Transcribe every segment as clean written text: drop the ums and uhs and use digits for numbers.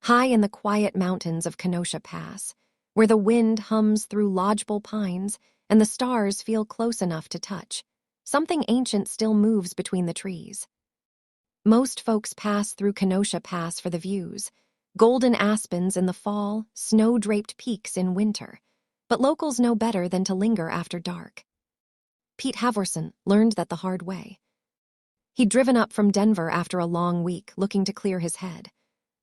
high in the quiet mountains of Kenosha Pass, where the wind hums through lodgepole pines and the stars feel close enough to touch. Something ancient still moves between the trees. Most folks pass through Kenosha Pass for the views, golden aspens in the fall, snow-draped peaks in winter, but locals know better than to linger after dark. Pete Havorson learned that the hard way. He'd driven up from Denver after a long week, looking to clear his head.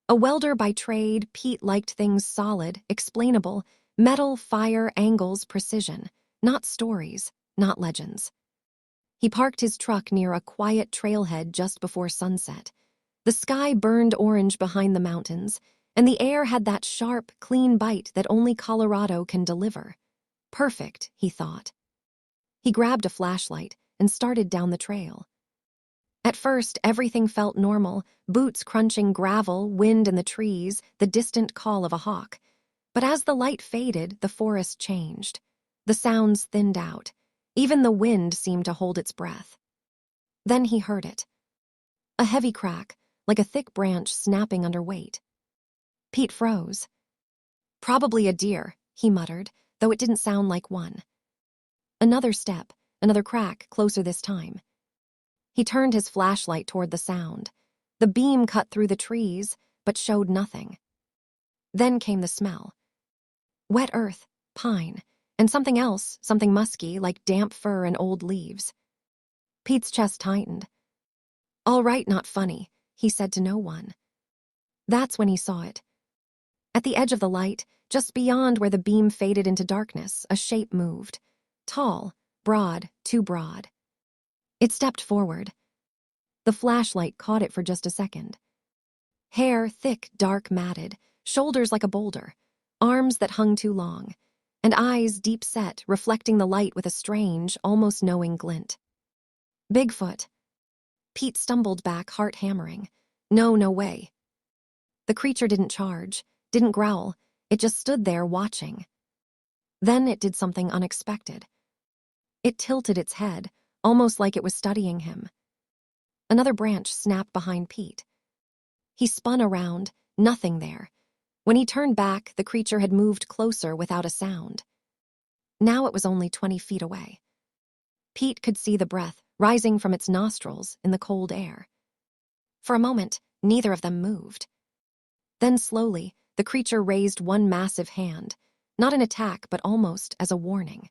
A welder by trade, Pete liked things solid, explainable, metal, fire, angles, precision, not stories, not legends. He parked his truck near a quiet trailhead just before sunset. The sky burned orange behind the mountains, and the air had that sharp, clean bite that only Colorado can deliver. Perfect, he thought. He grabbed a flashlight and started down the trail. At first, everything felt normal, boots crunching gravel, wind in the trees, the distant call of a hawk. But as the light faded, the forest changed. The sounds thinned out. Even the wind seemed to hold its breath. Then he heard it. A heavy crack, like a thick branch snapping under weight. Pete froze. Probably a deer, he muttered, though it didn't sound like one. Another step, another crack, closer this time. He turned his flashlight toward the sound. The beam cut through the trees, but showed nothing. Then came the smell. Wet earth, pine, and something else, something musky, like damp fur and old leaves. Pete's chest tightened. "All right, not funny," he said to no one. That's when he saw it. At the edge of the light, just beyond where the beam faded into darkness, a shape moved. Tall, broad, too broad. It stepped forward. The flashlight caught it for just a second. Hair thick, dark, matted, shoulders like a boulder, arms that hung too long, and eyes deep set, reflecting the light with a strange, almost knowing glint. Bigfoot. Pete stumbled back, heart hammering. No way. The creature didn't charge, didn't growl, it just stood there watching. Then it did something unexpected. It tilted its head, almost like it was studying him. Another branch snapped behind Pete. He spun around, nothing there. When he turned back, the creature had moved closer without a sound. Now it was only 20 feet away. Pete could see the breath rising from its nostrils in the cold air. For a moment, neither of them moved. Then slowly, the creature raised one massive hand, not an attack but almost as a warning.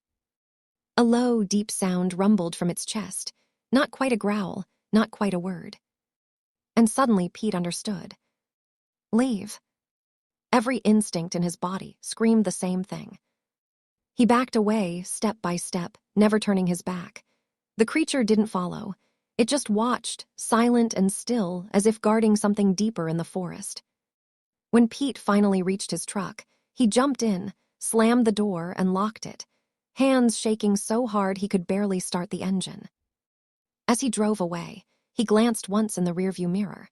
A low, deep sound rumbled from its chest, not quite a growl, not quite a word. And suddenly Pete understood. Leave. Every instinct in his body screamed the same thing. He backed away, step by step, never turning his back. The creature didn't follow. It just watched, silent and still, as if guarding something deeper in the forest. When Pete finally reached his truck, he jumped in, slammed the door, and locked it, hands shaking so hard he could barely start the engine. As he drove away, he glanced once in the rearview mirror.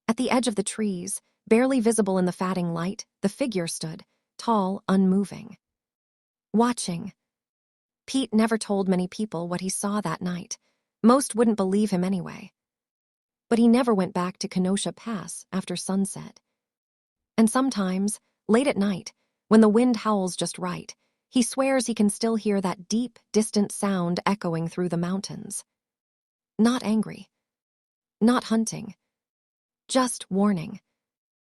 At the edge of the trees, barely visible in the fading light, the figure stood, tall, unmoving. Watching. Pete never told many people what he saw that night. Most wouldn't believe him anyway. But he never went back to Kenosha Pass after sunset. And sometimes, late at night, when the wind howls just right, he swears he can still hear that deep, distant sound echoing through the mountains. Not angry. Not hunting. Just warning.